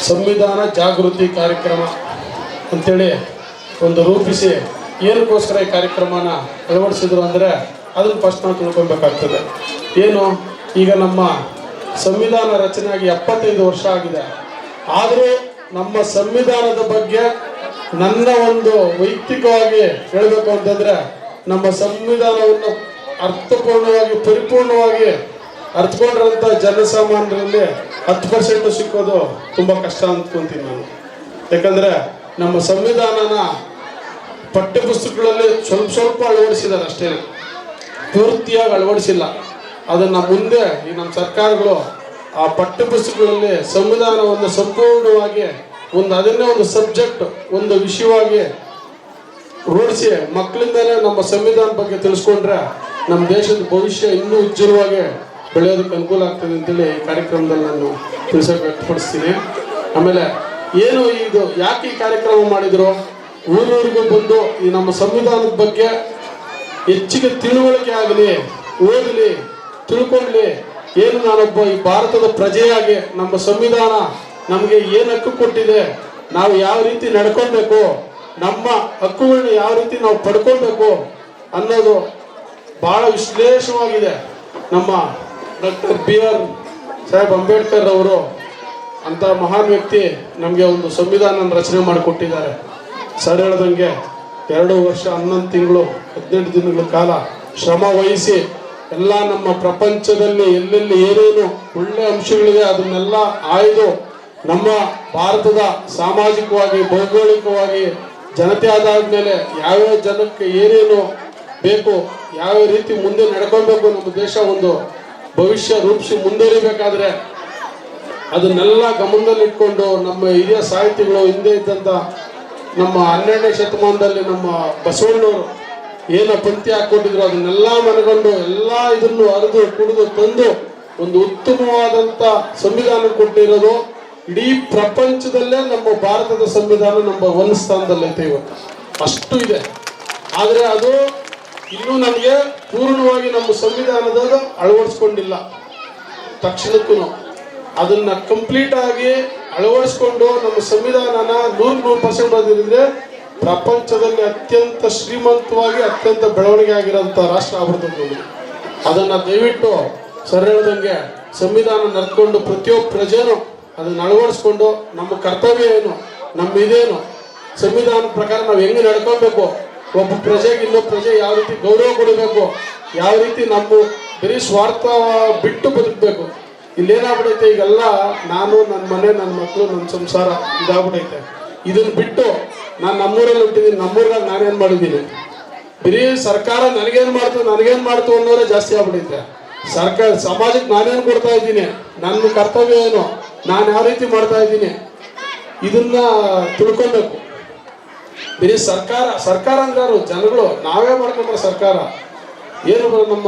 ಸಂವಿಧಾನ ಜಾಗೃತಿ ಕಾರ್ಯಕ್ರಮ ಅಂಥೇಳಿ ಒಂದು ರೂಪಿಸಿ ಏನಕ್ಕೋಸ್ಕರ ಈ ಕಾರ್ಯಕ್ರಮನ ಅಳವಡಿಸಿದ್ರು ಅಂದರೆ ಅದನ್ನು ಫಸ್ಟ್ ನಾವು ತಿಳ್ಕೊಬೇಕಾಗ್ತದೆ. ಏನು, ಈಗ ನಮ್ಮ ಸಂವಿಧಾನ ರಚನೆಯಾಗಿ 75 ವರ್ಷ ಆಗಿದೆ. ಆದರೂ ನಮ್ಮ ಸಂವಿಧಾನದ ಬಗ್ಗೆ ನನ್ನ ಒಂದು ವೈಯಕ್ತಿಕವಾಗಿ ಹೇಳಬೇಕು ಅಂತಂದರೆ, ನಮ್ಮ ಸಂವಿಧಾನವನ್ನು ಅರ್ಥಪೂರ್ಣವಾಗಿ ಪರಿಪೂರ್ಣವಾಗಿ ಅರ್ಥಕೊಂಡ್ರಂಥ ಜನಸಾಮಾನ್ಯರಲ್ಲಿ 10% ಸಿಕ್ಕೋದು ತುಂಬ ಕಷ್ಟ ಅಂದ್ಕೊತೀನಿ ನಾನು. ಯಾಕಂದರೆ ನಮ್ಮ ಸಂವಿಧಾನನ ಪಠ್ಯಪುಸ್ತಕಗಳಲ್ಲಿ ಸ್ವಲ್ಪ ಅಳವಡಿಸಿದ್ದಾರೆ ಅಷ್ಟೇ, ಪೂರ್ತಿಯಾಗಿ ಅಳವಡಿಸಿಲ್ಲ. ಅದನ್ನು ಮುಂದೆ ಈ ನಮ್ಮ ಸರ್ಕಾರಗಳು ಆ ಪಠ್ಯಪುಸ್ತಕಗಳಲ್ಲಿ ಸಂವಿಧಾನವನ್ನು ಸಂಪೂರ್ಣವಾಗಿ ಅದನ್ನೇ ಒಂದು ಸಬ್ಜೆಕ್ಟ್, ಒಂದು ವಿಷಯವಾಗಿ ರೂಢಿಸಿ ಮಕ್ಕಳಿಂದಲೇ ನಮ್ಮ ಸಂವಿಧಾನ ಬಗ್ಗೆ ತಿಳಿಸ್ಕೊಂಡ್ರೆ ನಮ್ಮ ದೇಶದ ಭವಿಷ್ಯ ಇನ್ನೂ ಉಜ್ವಲವಾಗಿ ಬೆಳೆಯೋದಕ್ಕೆ ಅನುಕೂಲ ಆಗ್ತದೆ ಅಂತೇಳಿ ಈ ಕಾರ್ಯಕ್ರಮದಲ್ಲಿ ನಾನು ತಿಳಿಸೋಕೆ ವ್ಯಕ್ತಪಡಿಸ್ತೀನಿ. ಆಮೇಲೆ ಏನು ಇದು ಯಾಕೆ ಈ ಕಾರ್ಯಕ್ರಮ ಮಾಡಿದ್ರು, ಊರೂರಿಗೂ ಬಂದು ಈ ನಮ್ಮ ಸಂವಿಧಾನದ ಬಗ್ಗೆ ಹೆಚ್ಚಿಗೆ ತಿಳುವಳಿಕೆ ಆಗಲಿ, ಓದಲಿ, ತಿಳ್ಕೊಳ್ಳಿ. ಏನು ನಾನೊಬ್ಬ ಈ ಭಾರತದ ಪ್ರಜೆಯಾಗಿ ನಮ್ಮ ಸಂವಿಧಾನ ನಮಗೆ ಏನು ಹಕ್ಕು ಕೊಟ್ಟಿದೆ, ನಾವು ಯಾವ ರೀತಿ ನಡ್ಕೊಳ್ಬೇಕು, ನಮ್ಮ ಹಕ್ಕುಗಳನ್ನ ಯಾವ ರೀತಿ ನಾವು ಪಡ್ಕೊಳ್ಬೇಕು ಅನ್ನೋದು ಭಾಳ ವಿಶ್ಲೇಷವಾಗಿದೆ. ನಮ್ಮ ಡಾಕ್ಟರ್ BR ಸಾಹೇಬ್ ಅಂಬೇಡ್ಕರ್ ಅವರು ಅಂತ ಮಹಾನ್ ವ್ಯಕ್ತಿ ನಮಗೆ ಒಂದು ಸಂವಿಧಾನ ರಚನೆ ಮಾಡಿಕೊಟ್ಟಿದ್ದಾರೆ. ಸರ್ ಹೇಳ್ದಂಗೆ 2 ವರ್ಷ 11 ತಿಂಗಳು 18 ದಿನಗಳ ಕಾಲ ಶ್ರಮ ವಹಿಸಿ ಎಲ್ಲ ನಮ್ಮ ಪ್ರಪಂಚದಲ್ಲಿ ಎಲ್ಲೆಲ್ಲಿ ಏನೇನು ಒಳ್ಳೆ ಅಂಶಗಳಿವೆ ಅದನ್ನೆಲ್ಲ ಆಯ್ದು ನಮ್ಮ ಭಾರತದ ಸಾಮಾಜಿಕವಾಗಿ ಭೌಗೋಳಿಕವಾಗಿ ಜನತೆ ಆದಾದ್ಮೇಲೆ ಯಾವ್ಯಾವ ಜನಕ್ಕೆ ಏನೇನು ಬೇಕು, ಯಾವ ರೀತಿ ಮುಂದೆ ನಡ್ಕೊಳ್ಬೇಕು, ನಮ್ಮ ದೇಶ ಒಂದು ಭವಿಷ್ಯ ರೂಪಿಸಿ ಮುಂದುವರಿಬೇಕಾದ್ರೆ ಅದನ್ನೆಲ್ಲ ಗಮನದಲ್ಲಿಟ್ಕೊಂಡು ನಮ್ಮ ಹಿರಿಯ ಸಾಹಿತಿಗಳು ಹಿಂದೆ ಇದ್ದಂಥ ನಮ್ಮ 12ನೇ ಶತಮಾನದಲ್ಲಿ ನಮ್ಮ ಬಸವಣ್ಣವರು ಏನು ಪಂಕ್ತಿ ಹಾಕ್ಕೊಟ್ಟಿದ್ರು ಅದನ್ನೆಲ್ಲ ಮನಗಂಡು ಎಲ್ಲ ಇದನ್ನು ಅರಿದು ಕುಡಿದು ತಂದು ಒಂದು ಉತ್ತಮವಾದಂಥ ಸಂವಿಧಾನ ಕೊಟ್ಟಿರೋದು. ಇಡೀ ಪ್ರಪಂಚದಲ್ಲೇ ನಮ್ಮ ಭಾರತದ ಸಂವಿಧಾನ ನಂಬರ್ 1 ಸ್ಥಾನದಲ್ಲೈತೆ ಇವತ್ತು, ಅಷ್ಟು ಇದೆ. ಆದರೆ ಅದು ಇನ್ನೂ ನಮಗೆ ಪೂರ್ಣವಾಗಿ ನಮ್ಮ ಸಂವಿಧಾನದಾಗ ಅಳವಡಿಸ್ಕೊಂಡಿಲ್ಲ. ತಕ್ಷಣಕ್ಕೂ ಅದನ್ನ ಕಂಪ್ಲೀಟ್ ಆಗಿ ಅಳವಡಿಸ್ಕೊಂಡು ನಮ್ಮ ಸಂವಿಧಾನನ 100% ಬಂದಿದ್ರೆ ಪ್ರಪಂಚದಲ್ಲಿ ಅತ್ಯಂತ ಶ್ರೀಮಂತವಾಗಿ ಅತ್ಯಂತ ಬೆಳವಣಿಗೆ ಆಗಿರೋಂಥ ರಾಷ್ಟ್ರ ಆಗ್ಬಿಡ್ತದೆ. ಅದನ್ನು ದಯವಿಟ್ಟು ಸರ್ ಹೇಳ್ದಂಗೆ ಸಂವಿಧಾನ ನಡ್ಕೊಂಡು ಪ್ರತಿಯೊಬ್ಬ ಪ್ರಜೆನೂ ಅದನ್ನು ಅಳವಡಿಸ್ಕೊಂಡು ನಮ್ಮ ಕರ್ತವ್ಯ ಏನು, ನಮ್ಮ ಇದೇನು, ಸಂವಿಧಾನದ ಪ್ರಕಾರ ನಾವು ಹೆಂಗೆ ನಡ್ಕೊಳ್ಬೇಕು, ಒಬ್ಬ ಪ್ರಜೆಗೆ ಇನ್ನೊಬ್ಬ ಪ್ರಜೆ ಯಾವ ರೀತಿ ಗೌರವ ಕೊಡಬೇಕು, ಯಾವ ರೀತಿ ನಮ್ಮ ಬರೀ ಸ್ವಾರ್ಥ ಬಿಟ್ಟು ಬದುಕಬೇಕು. ಇಲ್ಲೇನಾಗ್ಬಿಡೈತೆ ಈಗೆಲ್ಲ ನಾನು, ನನ್ನ ಮನೆ, ನನ್ನ ಮಕ್ಕಳು, ನನ್ನ ಸಂಸಾರ ಇದಾಗ್ಬಿಡೈತೆ. ಇದನ್ನು ಬಿಟ್ಟು ನಾನು ನಮ್ಮೂರಲ್ಲಿ ಹುಟ್ಟಿದ್ದೀನಿ, ನಮ್ಮೂರಾಗ ನಾನೇನು ಮಾಡಿದ್ದೀನಿ, ಬರೀ ಸರ್ಕಾರ ನನಗೇನು ಮಾಡ್ತು ಅನ್ನೋರೇ ಜಾಸ್ತಿ ಆಗ್ಬಿಡೈತೆ. ಸರ್ಕಾರ ಸಮಾಜಕ್ಕೆ ನಾನೇನು ಕೊಡ್ತಾ ಇದ್ದೀನಿ, ನನ್ನ ಕರ್ತವ್ಯ ಏನು, ನಾನು ಯಾವ ರೀತಿ ಮಾಡ್ತಾ ಇದ್ದೀನಿ, ಇದನ್ನ ತಿಳ್ಕೊಬೇಕು. ಬರೀ ಸರ್ಕಾರ ಅಂದ್ರೆ ಜನಗಳು ನಾವೇ ಮಾಡ್ಕೊಂಡ್ರೆ ಸರ್ಕಾರ ಏನು, ನಮ್ಮ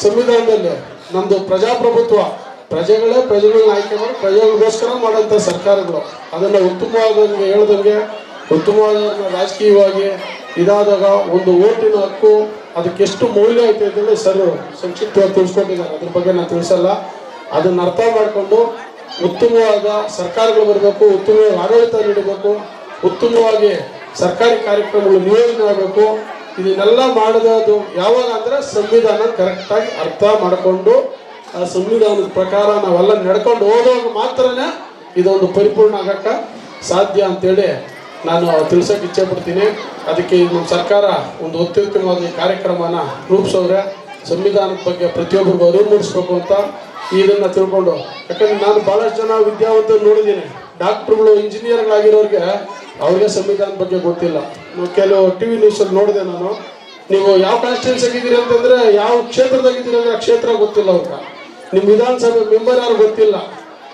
ಸಂವಿಧಾನದಲ್ಲಿ ನಮ್ಮದು ಪ್ರಜಾಪ್ರಭುತ್ವ, ಪ್ರಜೆಗಳನ್ನ ಆಯ್ಕೆ ಮಾಡಿ ಪ್ರಜೆಗಳಿಗೋಸ್ಕರ ಮಾಡೋಂಥ ಸರ್ಕಾರಗಳು ಅದನ್ನು ಉತ್ತಮವಾದಂಗೆ ಹೇಳ್ದಂಗೆ ಉತ್ತಮವಾದ ರಾಜಕೀಯವಾಗಿ ಇದಾದಾಗ ಒಂದು ಓಟಿನ ಹಕ್ಕು ಅದಕ್ಕೆ ಎಷ್ಟು ಮೌಲ್ಯ ಐತೆ ಅಂತೇಳಿ ಸರ್ ಸಂಕ್ಷಿಪ್ತವಾಗಿ ತಿಳಿಸ್ಕೊಟ್ಟಿದ್ದಾರೆ. ಅದ್ರ ಬಗ್ಗೆ ನಾನು ತಿಳಿಸಲ್ಲ. ಅದನ್ನು ಅರ್ಥ ಮಾಡಿಕೊಂಡು ಉತ್ತಮವಾದ ಸರ್ಕಾರಗಳು ಬರಬೇಕು, ಉತ್ತಮವಾಗಿ ಆಡಳಿತ ನೀಡಬೇಕು, ಉತ್ತಮವಾಗಿ ಸರ್ಕಾರಿ ಕಾರ್ಯಕ್ರಮಗಳು ನಿಯೋಜನೆ ಆಗಬೇಕು. ಇದನ್ನೆಲ್ಲ ಮಾಡೋದು ಯಾವಾಗ ಅಂದರೆ ಸಂವಿಧಾನ ಕರೆಕ್ಟಾಗಿ ಅರ್ಥ ಮಾಡಿಕೊಂಡು ಆ ಸಂವಿಧಾನದ ಪ್ರಕಾರ ನಾವೆಲ್ಲ ನಡ್ಕೊಂಡು ಹೋದಾಗ ಮಾತ್ರನೇ ಇದೊಂದು ಪರಿಪೂರ್ಣ ಆಗಕ್ಕೆ ಸಾಧ್ಯ ಅಂತೇಳಿ ನಾನು ತಿಳಿಸೋಕೆ ಇಚ್ಛೆ ಪಡ್ತೀನಿ. ಅದಕ್ಕೆ ನಮ್ಮ ಸರ್ಕಾರ ಒಂದು ಅತ್ಯುತ್ತಮವಾದ ಈ ಕಾರ್ಯಕ್ರಮನ ರೂಪಿಸೋದ್ರೆ ಸಂವಿಧಾನದ ಬಗ್ಗೆ ಪ್ರತಿಯೊಬ್ಬರಿಗೂ ಅರಿವು ಮೂಡಿಸ್ಬೇಕು ಅಂತ ಇದನ್ನು ತಿಳ್ಕೊಂಡು, ಯಾಕಂದ್ರೆ ನಾನು ಭಾಳಷ್ಟು ಜನ ವಿದ್ಯಾವಂತರು ನೋಡಿದ್ದೀನಿ, ಡಾಕ್ಟ್ರುಗಳು, ಇಂಜಿನಿಯರ್ಗಳಾಗಿರೋರಿಗೆ ಅವ್ರಿಗೆ ಸಂವಿಧಾನದ ಬಗ್ಗೆ ಗೊತ್ತಿಲ್ಲ. ಕೆಲವು TV ನ್ಯೂಸಲ್ಲಿ ನೋಡಿದೆ ನಾನು, ನೀವು ಯಾವ ಕಾನ್ಸ್ಟಿಟ್ಯೂನ್ಸಿ ಆಗಿದ್ದೀರಿ ಅಂತಂದರೆ, ಯಾವ ಕ್ಷೇತ್ರದಾಗಿದ್ದೀರಿ ಅಂದರೆ ಆ ಕ್ಷೇತ್ರ ಗೊತ್ತಿಲ್ಲ ಅವ್ರಿಗೆ. ನಿಮ್ಮ ವಿಧಾನಸಭೆ ಮೆಂಬರ್ ಯಾರು ಗೊತ್ತಿಲ್ಲ,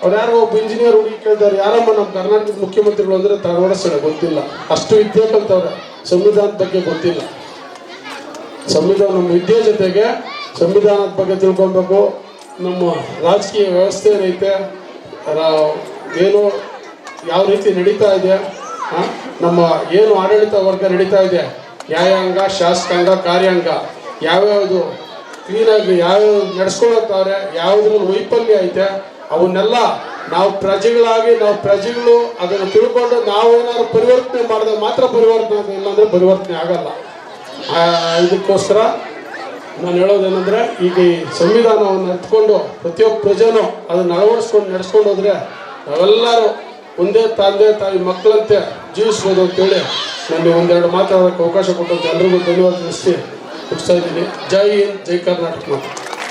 ಅವ್ರು ಯಾರೋ ಒಬ್ಬ ಇಂಜಿನಿಯರ್ ಹುಡುಗಿ ಕೇಳ್ತಾರೆ, ಯಾರಮ್ಮ ನಮ್ಮ ಕರ್ನಾಟಕದ ಮುಖ್ಯಮಂತ್ರಿಗಳು ಅಂದರೆ ತಡವಡಿಸೋಣ ಗೊತ್ತಿಲ್ಲ. ಅಷ್ಟು ವಿದ್ಯೆ ಕಲ್ತವ್ರೆ, ಸಂವಿಧಾನದ ಬಗ್ಗೆ ಗೊತ್ತಿಲ್ಲ. ಸಂವಿಧಾನ ನಮ್ಮ ವಿದ್ಯೆ ಜೊತೆಗೆ ಸಂವಿಧಾನದ ಬಗ್ಗೆ ತಿಳ್ಕೊಬೇಕು. ನಮ್ಮ ರಾಜಕೀಯ ವ್ಯವಸ್ಥೆ ಏನೈತೆ, ಏನು ಯಾವ ರೀತಿ ನಡೀತಾ ಇದೆ, ನಮ್ಮ ಏನು ಆಡಳಿತ ವರ್ಗ ನಡೀತಾ ಇದೆ, ನ್ಯಾಯಾಂಗ, ಶಾಸಕಾಂಗ, ಕಾರ್ಯಾಂಗ ಯಾವ್ಯಾವುದು ಕ್ಲೀನಾಗಿ ಯಾವ್ಯಾವ ನಡೆಸ್ಕೊಳತ್ತವ್ರೆ, ಯಾವುದ್ರಲ್ಲಿ ವೈಫಲ್ಯ ಐತೆ ಅವನ್ನೆಲ್ಲ ನಾವು ಪ್ರಜೆಗಳು ಅದನ್ನು ತಿಳ್ಕೊಂಡು ನಾವೇನಾದ್ರು ಪರಿವರ್ತನೆ ಮಾಡಿದ್ರೆ ಮಾತ್ರ ಪರಿವರ್ತನೆ ಆಗುತ್ತೆ, ಇಲ್ಲಾಂದ್ರೆ ಪರಿವರ್ತನೆ ಆಗಲ್ಲ. ಇದಕ್ಕೋಸ್ಕರ ನಾನು ಹೇಳೋದೇನೆಂದರೆ, ಈಗ ಈ ಸಂವಿಧಾನವನ್ನು ಅರ್ಥಕೊಂಡು ಪ್ರತಿಯೊಬ್ಬ ಪ್ರಜೆನೂ ಅದನ್ನು ಅಳವಡಿಸ್ಕೊಂಡು ನಡೆಸ್ಕೊಂಡು ಹೋದರೆ ನಾವೆಲ್ಲರೂ ಒಂದೇ ತಂದೆ ತಾಯಿ ಮಕ್ಕಳಂತೆ ಜೀವಿಸ್ಬೋದು ಅಂತೇಳಿ ನನಗೆ ಒಂದೆರಡು ಮಾತಾಡೋಕ್ಕೆ ಅವಕಾಶ ಕೊಟ್ಟಂತೆ ಎಲ್ರಿಗೂ ಧನ್ಯವಾದ ತಿಳಿಸಿ ಮುಗಿಸ್ತಾ ಇದ್ದೀನಿ. ಜೈ ಹಿಂದ್, ಜೈ ಕರ್ನಾಟಕ ಮಾತು.